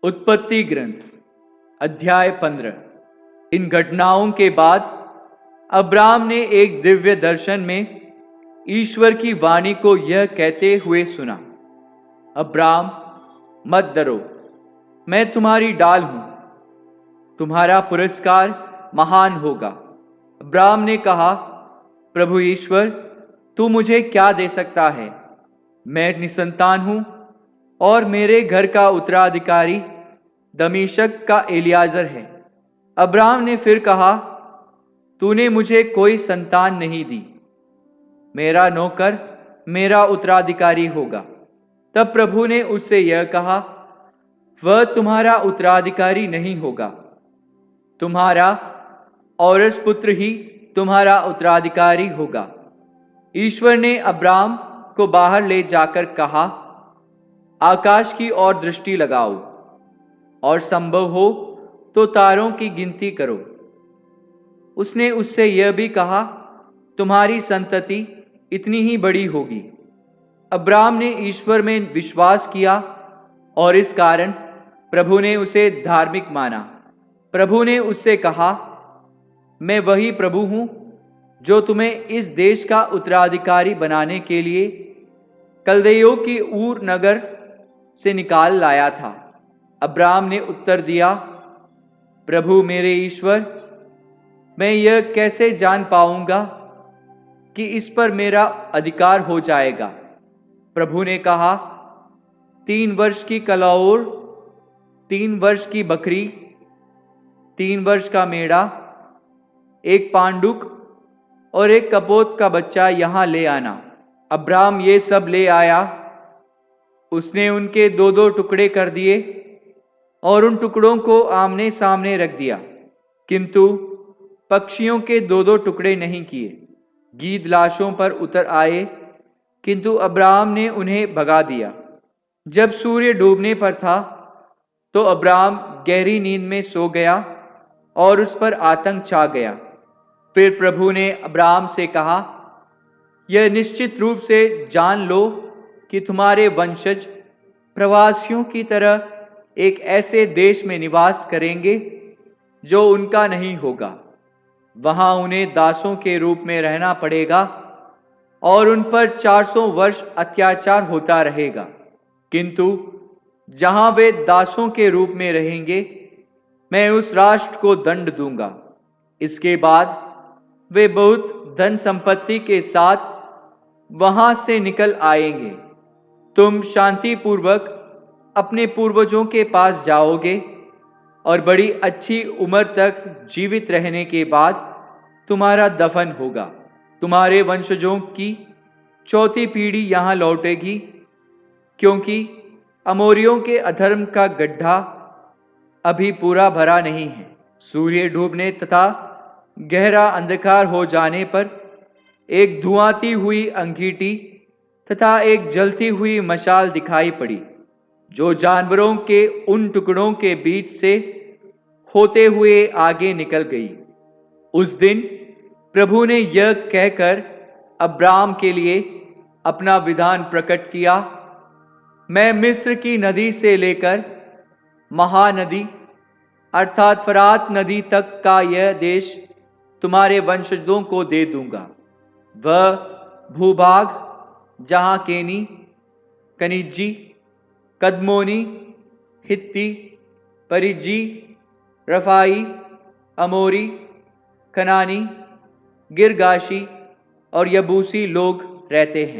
उत्पत्ति ग्रंथ अध्याय 15। इन घटनाओं के बाद अब्राम ने एक दिव्य दर्शन में ईश्वर की वाणी को यह कहते हुए सुना, अब्राम मत डरो, मैं तुम्हारी ढाल हूं, तुम्हारा पुरस्कार महान होगा। अब्राम ने कहा, प्रभु ईश्वर, तू मुझे क्या दे सकता है? मैं निसंतान हूं और मेरे घर का उत्तराधिकारी दमिश्क का एलियाजर है। अब्राम ने फिर कहा, तूने मुझे कोई संतान नहीं दी, मेरा नौकर मेरा उत्तराधिकारी होगा। तब प्रभु ने उससे यह कहा, वह तुम्हारा उत्तराधिकारी नहीं होगा, तुम्हारा औरस पुत्र ही तुम्हारा उत्तराधिकारी होगा। ईश्वर ने अब्राम को बाहर ले जाकर कहा, आकाश की ओर दृष्टि लगाओ और संभव हो तो तारों की गिनती करो। उसने उससे यह भी कहा, तुम्हारी संतति इतनी ही बड़ी होगी। अब्राम ने ईश्वर में विश्वास किया और इस कारण प्रभु ने उसे धार्मिक माना। प्रभु ने उससे कहा, मैं वही प्रभु हूं जो तुम्हें इस देश का उत्तराधिकारी बनाने के लिए कल्दइयों की ऊर नगर से निकाल लाया था। अब्राम ने उत्तर दिया, प्रभु मेरे ईश्वर, मैं यह कैसे जान पाऊंगा कि इस पर मेरा अधिकार हो जाएगा? प्रभु ने कहा, 3 वर्ष की कलौर, 3 वर्ष की बकरी, 3 वर्ष का मेढ़ा, 1 पांडुक और 1 कपोत का बच्चा यहां ले आना। अब्राम ये सब ले आया। उसने उनके 2-2 टुकड़े कर दिए और उन टुकड़ों को आमने सामने रख दिया, किंतु पक्षियों के 2-2 टुकड़े नहीं किए। गीद लाशों पर उतर आए, किंतु अब्राम ने उन्हें भगा दिया। जब सूर्य डूबने पर था तो अब्राम गहरी नींद में सो गया और उस पर आतंक छा गया। फिर प्रभु ने अब्राम से कहा, यह निश्चित रूप से जान लो कि तुम्हारे वंशज प्रवासियों की तरह एक ऐसे देश में निवास करेंगे जो उनका नहीं होगा। वहां उन्हें दासों के रूप में रहना पड़ेगा और उन पर 400 वर्ष अत्याचार होता रहेगा, किंतु जहां वे दासों के रूप में रहेंगे, मैं उस राष्ट्र को दंड दूंगा। इसके बाद वे बहुत धन संपत्ति के साथ वहां से निकल आएंगे। तुम शांतिपूर्वक अपने पूर्वजों के पास जाओगे और बड़ी अच्छी उम्र तक जीवित रहने के बाद तुम्हारा दफन होगा। तुम्हारे वंशजों की 4थी पीढ़ी यहां लौटेगी, क्योंकि अमोरियों के अधर्म का गड्ढा अभी पूरा भरा नहीं है। सूर्य डूबने तथा गहरा अंधकार हो जाने पर एक धुआंती हुई अंगीठी तथा एक जलती हुई मशाल दिखाई पड़ी, जो जानवरों के उन टुकड़ों के बीच से होते हुए आगे निकल गई। उस दिन प्रभु ने यह कहकर अब्राम के लिए अपना विधान प्रकट किया, मैं मिस्र की नदी से लेकर महानदी अर्थात फरात नदी तक का यह देश तुम्हारे वंशजों को दे दूंगा। वह भूभाग जहां केनी, कनिज्जी, कदमोनी, हित्ती, परिज्जी, रफाई, अमोरी, कनानी, गिरगाशी और यबूसी लोग रहते हैं।